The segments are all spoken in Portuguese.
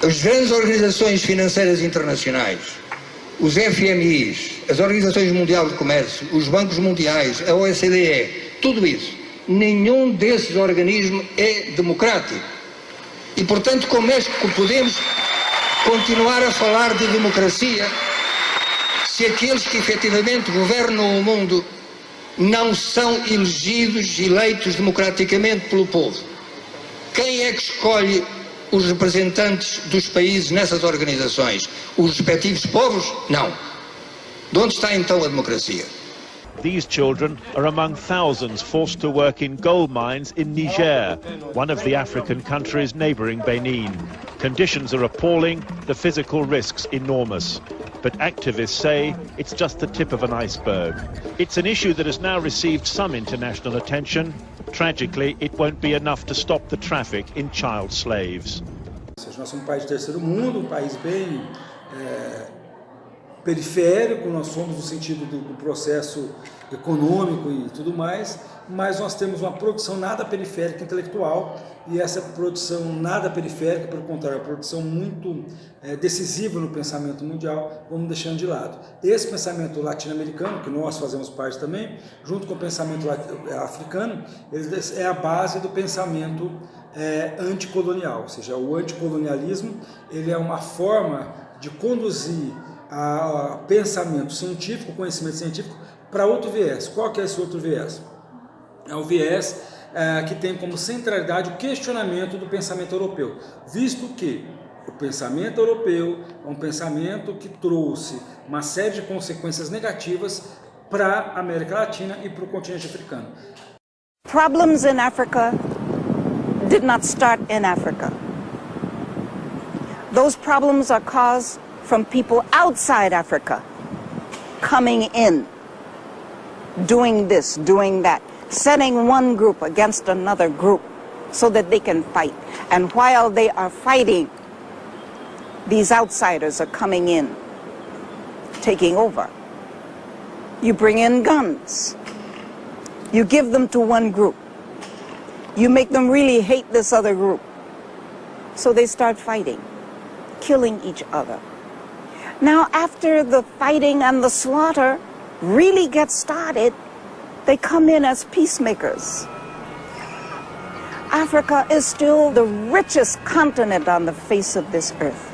As grandes organizações financeiras internacionais, os FMIs, as Organizações Mundiais de Comércio, os bancos mundiais, a OCDE, tudo isso, nenhum desses organismos é democrático. E, portanto, como é que podemos continuar a falar de democracia se aqueles que efetivamente governam o mundo não são eleitos democraticamente pelo povo? Quem é que escolhe os representantes dos países nessas organizações? Os respectivos povos? Não. De onde está então a democracia? These children are among thousands forced to work in gold mines in Niger, one of the African countries neighbouring Benin. Conditions are appalling, the physical risks enormous. But activists say it's just the tip of an iceberg. It's an issue that has now received some international attention. Tragically, it won't be enough to stop the traffic in child slaves. Nós somos um país de terceiro mundo, um país bem periférico, nós somos no sentido do processo econômico e tudo mais, mas nós temos uma produção nada periférica intelectual, e essa produção nada periférica, pelo contrário, é uma produção muito decisiva no pensamento mundial, vamos deixando de lado. Esse pensamento latino-americano, que nós fazemos parte também, junto com o pensamento africano, é a base do pensamento anticolonial, ou seja, o anticolonialismo ele é uma forma de conduzir a pensamento científico, conhecimento científico, para outro viés. Qual que é esse outro viés? É o viés que tem como centralidade o questionamento do pensamento europeu, visto que o pensamento europeu é um pensamento que trouxe uma série de consequências negativas para a América Latina e para o continente africano. Problems in Africa did not start in Africa. Those problems are caused from people outside Africa coming in, doing this, doing that, setting one group against another group so that they can fight. And while they are fighting, these outsiders are coming in, taking over. You bring in guns. You give them to one group. You make them really hate this other group. So they start fighting, killing each other. Now, after the fighting and the slaughter really gets started, they come in as peacemakers. Africa is still the richest continent on the face of this earth.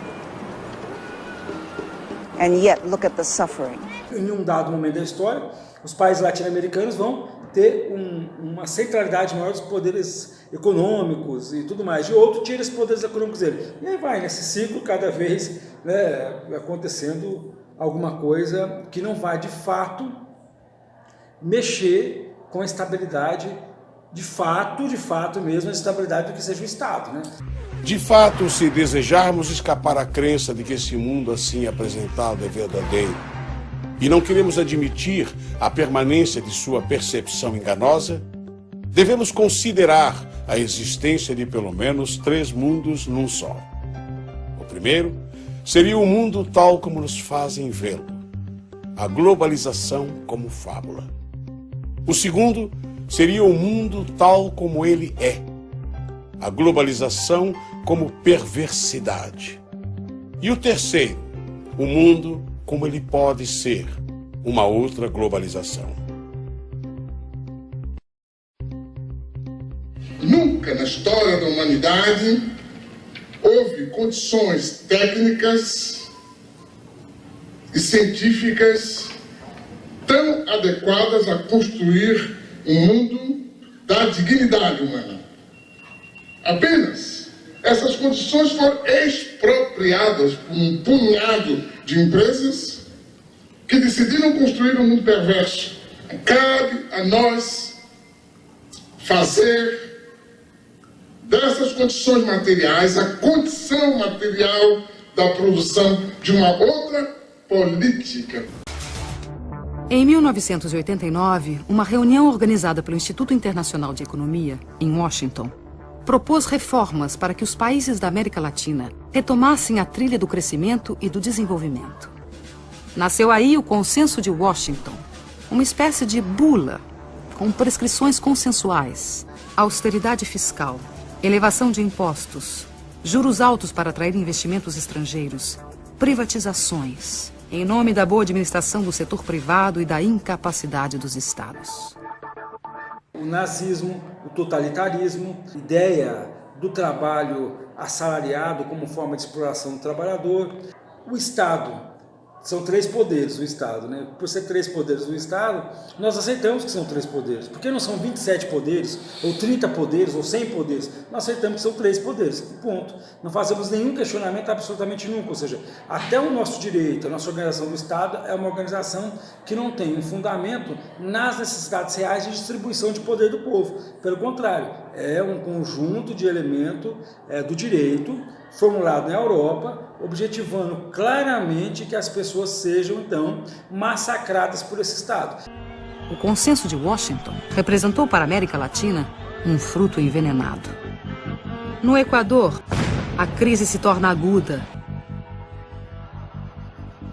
And yet, look at the suffering. Em um dado momento da história, os países latino-americanos vão ter uma centralidade maior dos poderes econômicos e tudo mais. De outro, tira esses poderes econômicos dele. E aí vai nesse ciclo, cada vez acontecendo alguma coisa que não vai, de fato, mexer com a estabilidade, de fato mesmo, a estabilidade do que seja o Estado, né? De fato, se desejarmos escapar à crença de que esse mundo assim apresentado é verdadeiro, e não queremos admitir a permanência de sua percepção enganosa, devemos considerar a existência de pelo menos 3 mundos num só. O primeiro seria o mundo tal como nos fazem vê-lo, a globalização como fábula. O segundo seria o mundo tal como ele é, a globalização como perversidade. E o terceiro, o mundo como ele pode ser, uma outra globalização. Nunca na história da humanidade houve condições técnicas e científicas tão adequadas a construir um mundo da dignidade humana. Apenas essas condições foram expropriadas por um punhado de empresas que decidiram construir um mundo perverso. Cabe a nós fazer dessas condições materiais a condição material da produção de uma outra política. Em 1989, uma reunião organizada pelo Instituto Internacional de Economia, em Washington, propôs reformas para que os países da América Latina retomassem a trilha do crescimento e do desenvolvimento. Nasceu aí o Consenso de Washington, uma espécie de bula com prescrições consensuais, austeridade fiscal, elevação de impostos, juros altos para atrair investimentos estrangeiros, privatizações, em nome da boa administração do setor privado e da incapacidade dos estados. O nazismo, o totalitarismo, ideia do trabalho assalariado como forma de exploração do trabalhador, o Estado. São 3 poderes o Estado, né? Por ser 3 poderes do Estado, nós aceitamos que são 3 poderes. Por que não são 27 poderes, ou 30 poderes, ou 100 poderes? Nós aceitamos que são 3 poderes, ponto. Não fazemos nenhum questionamento absolutamente nunca, ou seja, até o nosso direito, a nossa organização do Estado é uma organização que não tem um fundamento nas necessidades reais de distribuição de poder do povo. Pelo contrário, é um conjunto de elementos do direito formulado na Europa, objetivando claramente que as pessoas sejam, então, massacradas por esse Estado. O consenso de Washington representou para a América Latina um fruto envenenado. No Equador, a crise se torna aguda.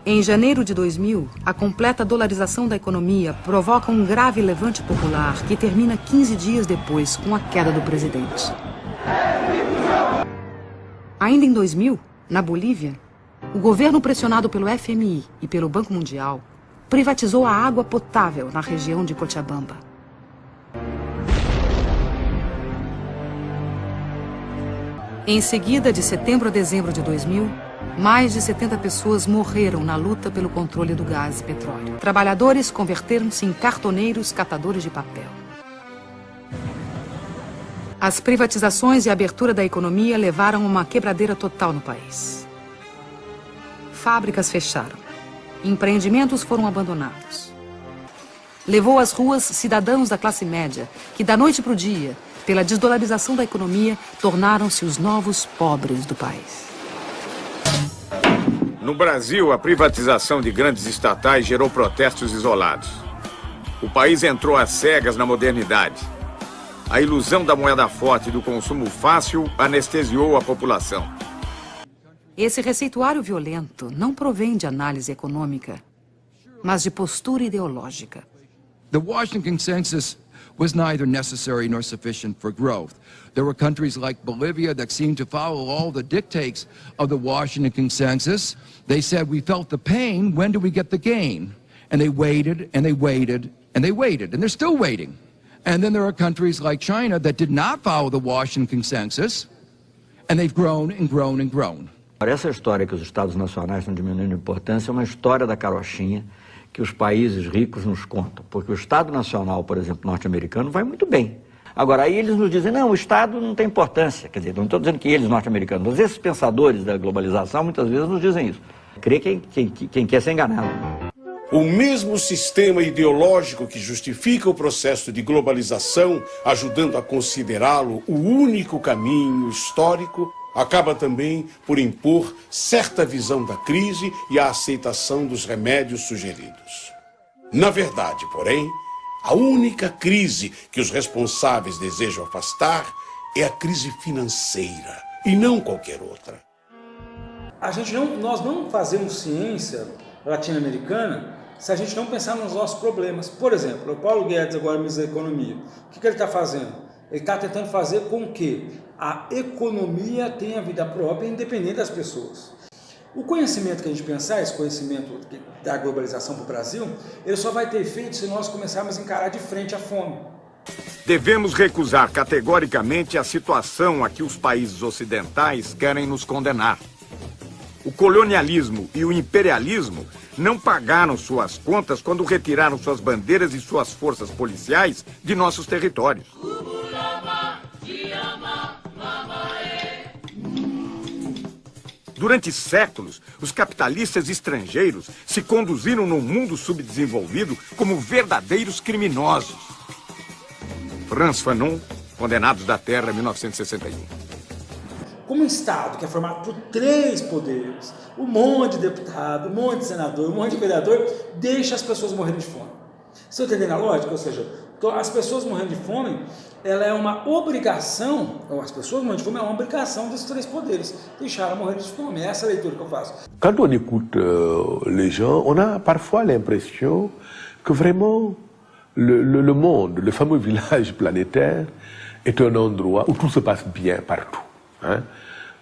Em janeiro de 2000, a completa dolarização da economia provoca um grave levante popular que termina 15 dias depois com a queda do presidente. Ainda em 2000, na Bolívia, o governo pressionado pelo FMI e pelo Banco Mundial privatizou a água potável na região de Cochabamba. Em seguida, de setembro a dezembro de 2000, mais de 70 pessoas morreram na luta pelo controle do gás e petróleo. Trabalhadores converteram-se em cartoneiros catadores de papel. As privatizações e a abertura da economia levaram a uma quebradeira total no país. Fábricas fecharam. Empreendimentos foram abandonados. Levou às ruas cidadãos da classe média, que da noite para o dia, pela desdolarização da economia, tornaram-se os novos pobres do país. No Brasil, a privatização de grandes estatais gerou protestos isolados. O país entrou às cegas na modernidade. A ilusão da moeda forte e do consumo fácil anestesiou a população. Esse receituário violento não provém de análise econômica, mas de postura ideológica. The Washington Consensus was neither necessary nor sufficient for growth. There were countries like Bolivia that seemed to follow all the dictates of the Washington Consensus. They said, we felt the pain, when do we get the gain? And they waited, and they waited, and they waited, and they're still waiting. And then there are countries like China that did not follow the Washington Consensus, and they've grown and grown and grown. Essa história que os Estados nacionais estão diminuindo a importância é uma história da carochinha que os países ricos nos contam. Porque o Estado Nacional, por exemplo, norte-americano, vai muito bem. Agora, aí eles nos dizem, não, o Estado não tem importância. Quer dizer, não estou dizendo que eles, norte-americanos, mas esses pensadores da globalização, muitas vezes nos dizem isso. Crê quem quer ser enganado. O mesmo sistema ideológico que justifica o processo de globalização, ajudando a considerá-lo o único caminho histórico, acaba também por impor certa visão da crise e a aceitação dos remédios sugeridos. Na verdade, porém, a única crise que os responsáveis desejam afastar é a crise financeira, e não qualquer outra. Nós não fazemos ciência latino-americana se a gente não pensar nos nossos problemas. Por exemplo, o Paulo Guedes, agora ministro da Economia, o que ele está fazendo? Ele está tentando fazer com que a economia tenha vida própria, independente das pessoas. O conhecimento que a gente pensar, esse conhecimento da globalização para o Brasil, ele só vai ter efeito se nós começarmos a encarar de frente a fome. Devemos recusar categoricamente a situação a que os países ocidentais querem nos condenar. O colonialismo e o imperialismo não pagaram suas contas quando retiraram suas bandeiras e suas forças policiais de nossos territórios. Durante séculos, os capitalistas estrangeiros se conduziram no mundo subdesenvolvido como verdadeiros criminosos. Frantz Fanon, Condenados da Terra, 1961. Como um Estado que é formado por 3 poderes, um monte de deputado, um monte de senador, um monte de vereador, deixa as pessoas morrendo de fome. Você está entendendo a lógica? Ou seja, as pessoas morrendo de fome, ela é uma obrigação, as pessoas morrendo de fome é uma obrigação desses 3 poderes, deixar morrer de fome. É essa a leitura que eu faço. Quand on écoute les gens, on a parfois l'impression que vraiment le monde, le fameux village planétaire, est un endroit où tout se passe bien partout. Hein?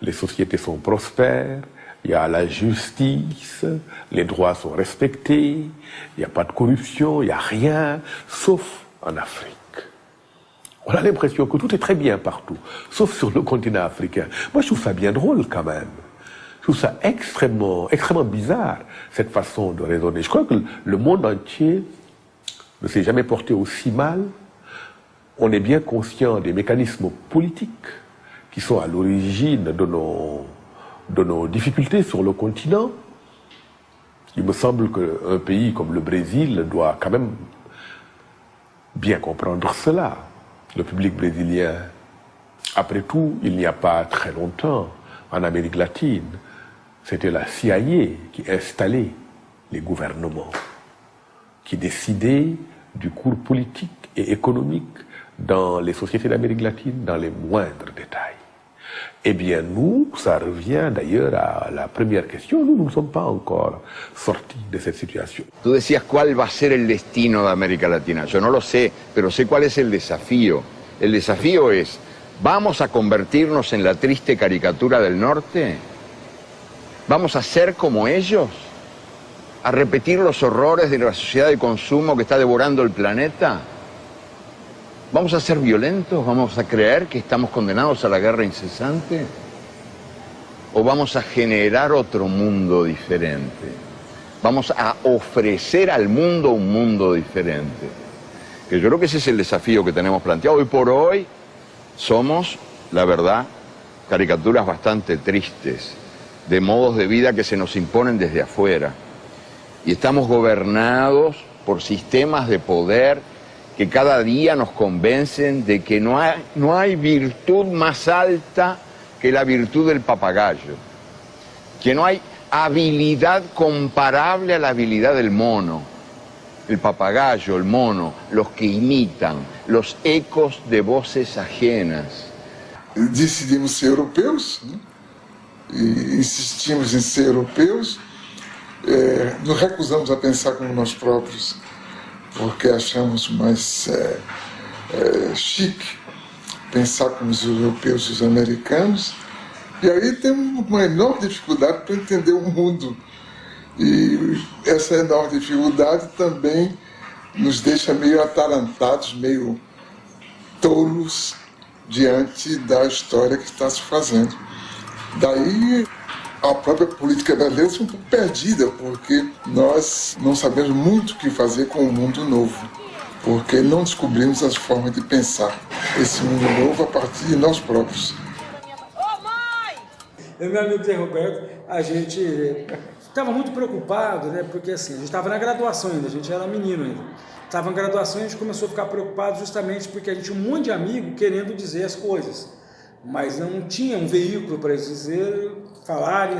les sociétés sont prospères, il y a la justice, les droits sont respectés, il n'y a pas de corruption, il n'y a rien, sauf en Afrique. On a l'impression que tout est très bien partout, sauf sur le continent africain. Moi, je trouve ça bien drôle quand même. Je trouve ça extrêmement bizarre, cette façon de raisonner. Je crois que le monde entier ne s'est jamais porté aussi mal. On est bien conscient des mécanismes politiques qui sont à l'origine de nos difficultés sur le continent. Il me semble qu'un pays comme le Brésil doit quand même bien comprendre cela. Le public brésilien, après tout, il n'y a pas très longtemps, en Amérique latine, c'était la CIA qui installait les gouvernements, qui décidait du cours politique et économique dans les sociétés d'Amérique latine, dans les moindres détails. Eh bien, nous, ça revient d'ailleurs à la première question, nous ne sommes pas encore sortis de cette situation. Tú decías cuál va a ser el destino de América Latina. Yo no lo sé, pero sé cuál es el desafío. El desafío es, ¿vamos a convertirnos en la triste caricatura del norte? ¿Vamos a ser como ellos? ¿A repetir los horrores de la sociedad de consumo que está devorando el planeta? ¿Vamos a ser violentos? ¿Vamos a creer que estamos condenados a la guerra incesante? ¿O vamos a generar otro mundo diferente? Vamos a ofrecer al mundo un mundo diferente. Que yo creo que ese es el desafío que tenemos planteado. Hoy por hoy somos, la verdad, caricaturas bastante tristes de modos de vida que se nos imponen desde afuera. Y estamos gobernados por sistemas de poder que cada día nos convencen de que no hay virtud más alta que la virtud del papagayo, que no hay habilidad comparable a la habilidad del mono, el papagayo, el mono, los que imitan, los ecos de voces ajenas. Decidimos ser europeus, né? E insistimos em ser europeus, nos recusamos a pensar como nós próprios, porque achamos mais chique pensar como os europeus e os americanos, e aí temos uma enorme dificuldade para entender o mundo. E essa enorme dificuldade também nos deixa meio atarantados, meio tolos diante da história que está se fazendo. Daí a própria política brasileira é um pouco perdida, porque nós não sabemos muito o que fazer com o mundo novo, porque não descobrimos as formas de pensar esse mundo novo a partir de nós próprios. Eu e meu amigo Zé Roberto, a gente estava muito preocupado, né? Porque assim, a gente estava na graduação ainda, a gente era menino ainda. Estava na graduação e a gente começou a ficar preocupado justamente porque a gente tinha um monte de amigo querendo dizer as coisas, mas não tinha um veículo para eles dizer, falarem,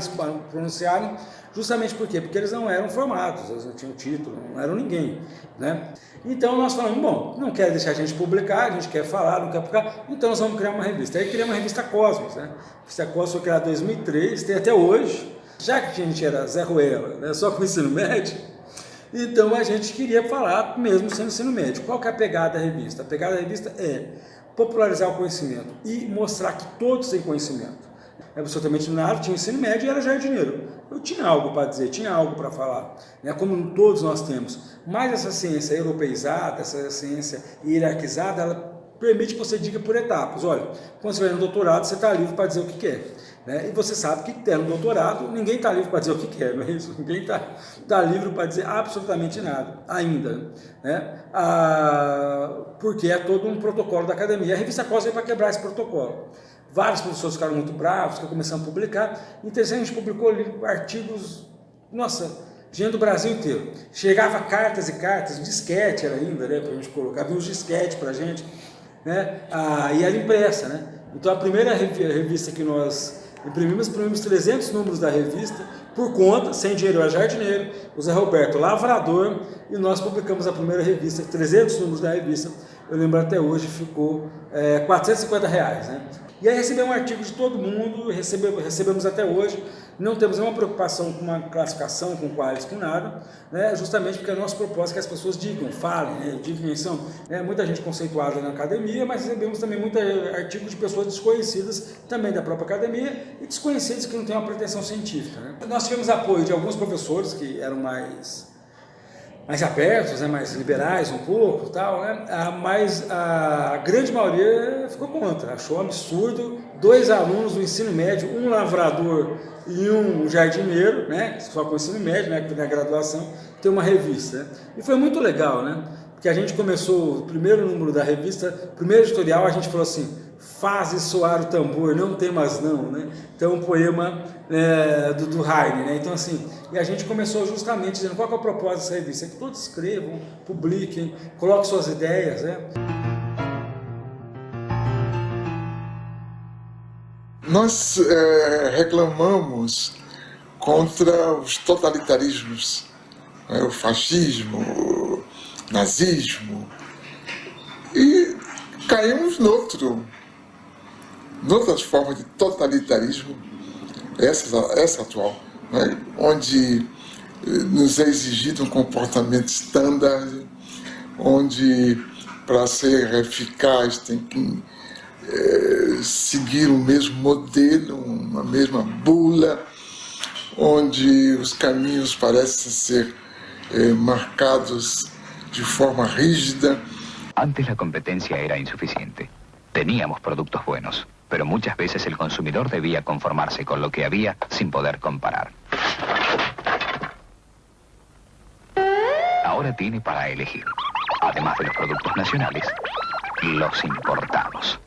pronunciarem, justamente por quê? Porque eles não eram formados, eles não tinham título, não eram ninguém, né? Então nós falamos, bom, não quer deixar a gente publicar, a gente quer falar, não quer publicar, então nós vamos criar uma revista. Aí criamos a revista Cosmos, né? A revista Cosmos foi criada em 2003, tem até hoje, já que a gente era Zé Ruela, né? Só com ensino médio, então a gente queria falar mesmo sendo ensino médio. Qual que é a pegada da revista? A pegada da revista é popularizar o conhecimento e mostrar que todos têm conhecimento. Absolutamente nada, tinha ensino médio e era jardineiro. Eu tinha algo para dizer, tinha algo para falar, né? Como todos nós temos. Mas essa ciência europeizada, essa ciência hierarquizada, ela permite que você diga por etapas. Olha, quando você vai no doutorado, você está livre para dizer o que quer. Né? E você sabe que tendo doutorado, ninguém está livre para dizer o que quer, não é isso? Ninguém está livre para dizer absolutamente nada, ainda. Né? Porque é todo um protocolo da academia. A revista Cosmos veio para quebrar esse protocolo. Vários professores ficaram muito bravos, que começaram a publicar. Interessante, a gente publicou artigos, nossa, gente do Brasil inteiro. Chegava cartas e cartas, disquete era ainda, né, para a gente colocar, havia uns disquete para a gente, né, e era impressa, né. Então a primeira revista que nós imprimimos 300 números da revista, por conta, sem dinheiro, eu era jardineiro, o Zé Roberto lavrador, e nós publicamos a primeira revista, 300 números da revista, eu lembro até hoje, ficou R$450, né. E aí recebemos um artigo de todo mundo, recebemos até hoje, Não temos nenhuma preocupação com uma classificação, com qualidade, com nada, né? Justamente porque a nossa proposta é que as pessoas digam, falem, né? Digam quem são. Muita gente conceituada na academia, mas recebemos também muitos artigos de pessoas desconhecidas também da própria academia e desconhecidas que não têm uma pretensão científica, né? Nós tivemos apoio de alguns professores que eram mais abertos, né, mais liberais um pouco, tal, né, mas a grande maioria ficou contra, achou absurdo 2 alunos do ensino médio, um lavrador e um jardineiro, né, só com o ensino médio, né, na graduação, ter uma revista, né? E foi muito legal, né, porque a gente começou, o primeiro número da revista, primeiro editorial, a gente falou assim: faze soar o tambor, não temas não, né? Então, um poema do Heine, né? Então, assim, e a gente começou justamente dizendo qual que é o propósito dessa revista, é que todos escrevam, publiquem, coloquem suas ideias, né? Nós reclamamos contra os totalitarismos, o fascismo, o nazismo, e caímos noutras formas de totalitarismo, essa atual, né? Onde nos é exigido um comportamento standard, onde para ser eficaz tem que seguir o mesmo modelo, uma mesma bula, onde os caminhos parecem ser marcados de forma rígida. Antes la competencia era insuficiente. Teníamos productos buenos, pero muchas veces el consumidor debía conformarse con lo que había sin poder comparar. Ahora tiene para elegir, además de los productos nacionales, los importados.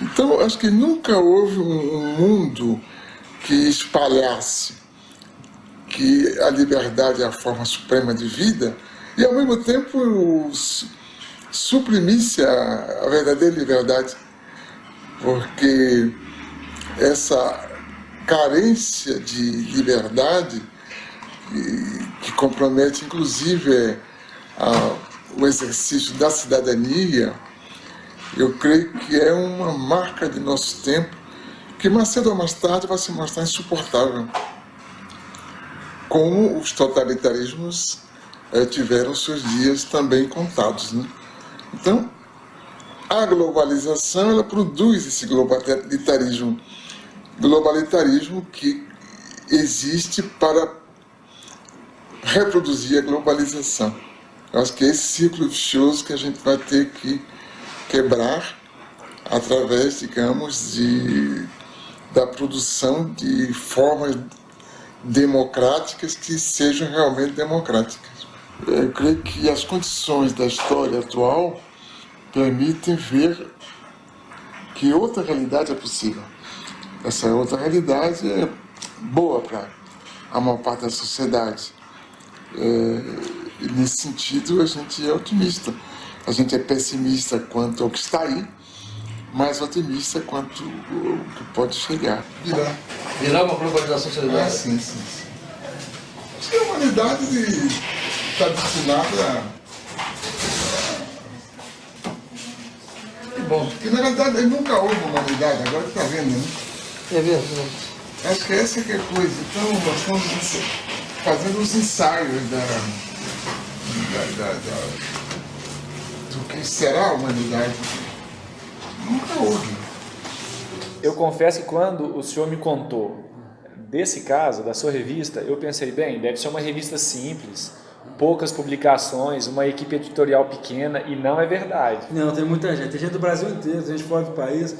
Então, acho que nunca houve um mundo que espalhasse que a liberdade é a forma suprema de vida e, ao mesmo tempo, suprimisse a verdadeira liberdade, porque essa carência de liberdade que compromete, inclusive, o exercício da cidadania, eu creio que é uma marca de nosso tempo que mais cedo ou mais tarde vai se mostrar insuportável, como os totalitarismos tiveram seus dias também contados, né? Então, a globalização, ela produz esse globalitarismo que existe para reproduzir a globalização. Eu acho que é esse ciclo vicioso que a gente vai ter que quebrar através, digamos, da produção de formas democráticas que sejam realmente democráticas. Eu creio que as condições da história atual permitem ver que outra realidade é possível. Essa outra realidade é boa para a maior parte da sociedade. E nesse sentido, a gente é otimista. A gente é pessimista quanto ao que está aí, mas otimista quanto ao que pode chegar. Virar uma globalização solidária? Sim. Acho que a humanidade está destinada bom, porque na verdade nunca houve humanidade, agora está vendo, né? É verdade. Acho que essa que é a coisa. Então nós estamos fazendo os ensaios do que será a humanidade. Nunca houve. Eu confesso que quando o senhor me contou desse caso, da sua revista, eu pensei, bem, deve ser uma revista simples, poucas publicações, uma equipe editorial pequena, e não é verdade. Não, tem muita gente. Tem gente do Brasil inteiro, tem gente fora do país.